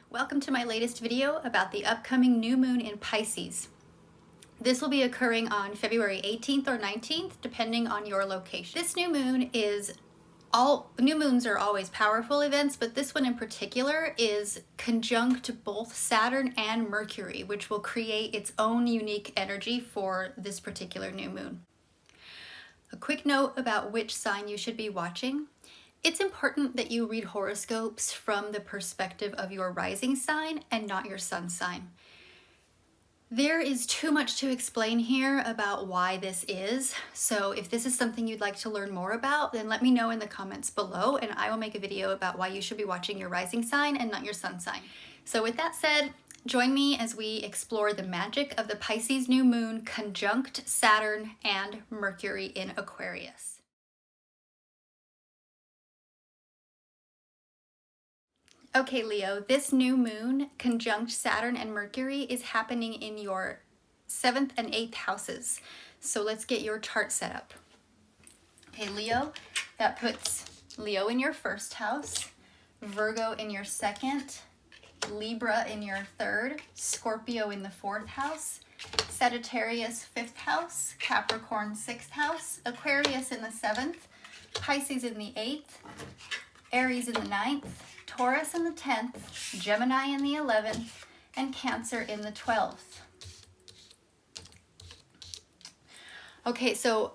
Welcome to my latest video about the upcoming new moon in Pisces. This will be occurring on February 18th or 19th, depending on your location. This new moon new moons are always powerful events, but this one in particular is conjunct both Saturn and Mercury, which will create its own unique energy for this particular new moon. A quick note about which sign you should be watching. It's important that you read horoscopes from the perspective of your rising sign and not your sun sign. There is too much to explain here about why this is, so if this is something you'd like to learn more about, then let me know in the comments below and I will make a video about why you should be watching your rising sign and not your sun sign. So with that said, join me as we explore the magic of the Pisces new moon conjunct Saturn and Mercury in Aquarius. Okay, Leo, this new moon conjunct Saturn and Mercury is happening in your 7th and 8th houses. So let's get your chart set up. Okay, Leo, that puts Leo in your 1st house, Virgo in your 2nd, Libra in your 3rd, Scorpio in the 4th house, Sagittarius 5th house, Capricorn 6th house, Aquarius in the 7th, Pisces in the 8th, Aries in the 9th, Taurus in the 10th, Gemini in the 11th, and Cancer in the 12th. Okay, so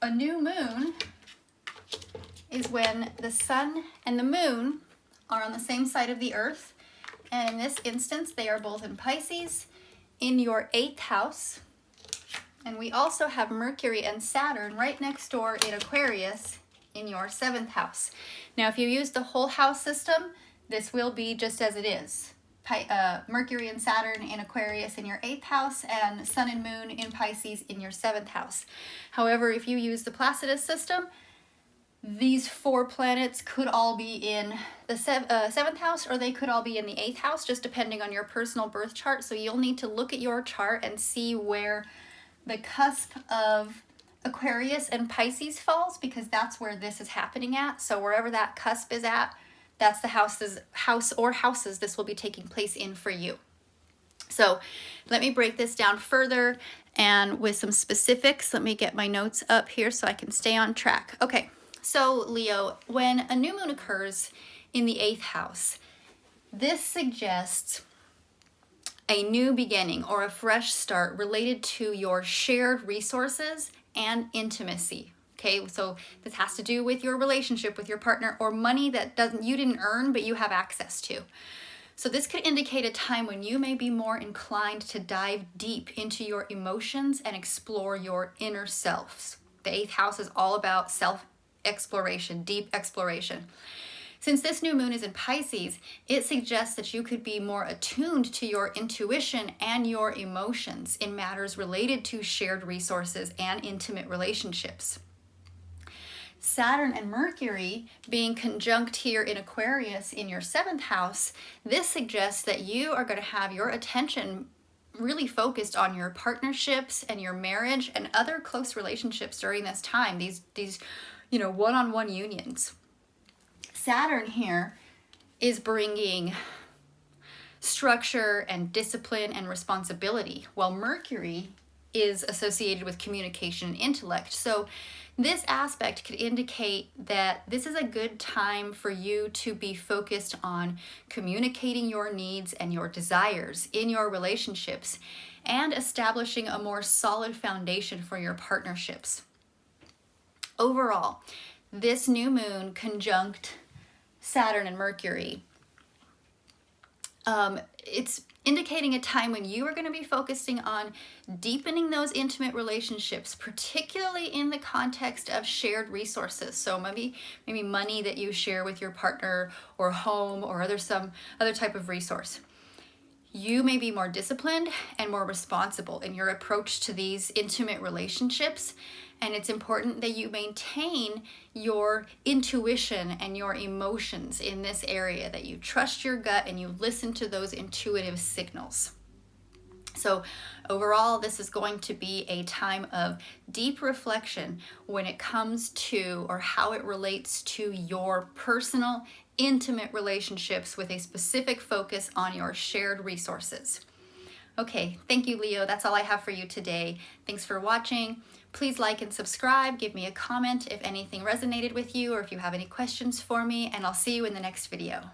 a new moon is when the sun and the moon are on the same side of the earth, and in this instance they are both in Pisces in your 8th house, and we also have Mercury and Saturn right next door in Aquarius in your 7th house. Now, if you use the whole house system, this will be just as it is. Mercury and Saturn in Aquarius in your 8th house and Sun and Moon in Pisces in your 7th house. However, if you use the Placidus system, these 4 planets could all be in the 7th house or they could all be in the 8th house, just depending on your personal birth chart. So you'll need to look at your chart and see where the cusp of Aquarius and Pisces falls, because that's where this is happening at. So wherever that cusp is at, that's the house or houses this will be taking place in for you. So let me break this down further and with some specifics. Let me get my notes up here so I can stay on track. Okay, so Leo, when a new moon occurs in the 8th house, this suggests a new beginning or a fresh start related to your shared resources and intimacy. Okay, so this has to do with your relationship with your partner or money that you didn't earn but you have access to. So this could indicate a time when you may be more inclined to dive deep into your emotions and explore your inner selves. The 8th house is all about self-exploration, deep exploration. Since this new moon is in Pisces, it suggests that you could be more attuned to your intuition and your emotions in matters related to shared resources and intimate relationships. Saturn and Mercury being conjunct here in Aquarius in your 7th house, this suggests that you are going to have your attention really focused on your partnerships and your marriage and other close relationships during this time, these one-on-one unions. Saturn here is bringing structure and discipline and responsibility, while Mercury is associated with communication and intellect. So this aspect could indicate that this is a good time for you to be focused on communicating your needs and your desires in your relationships and establishing a more solid foundation for your partnerships. Overall, this new moon conjunct Saturn and Mercury, it's indicating a time when you are going to be focusing on deepening those intimate relationships, particularly in the context of shared resources. So maybe money that you share with your partner or home or some other type of resource. You may be more disciplined and more responsible in your approach to these intimate relationships, and it's important that you maintain your intuition and your emotions in this area, that you trust your gut and you listen to those intuitive signals. So overall, this is going to be a time of deep reflection when it comes to, or how it relates to, your personal, intimate relationships with a specific focus on your shared resources. Okay, thank you, Leo. That's all I have for you today. Thanks for watching. Please like and subscribe. Give me a comment if anything resonated with you or if you have any questions for me, and I'll see you in the next video.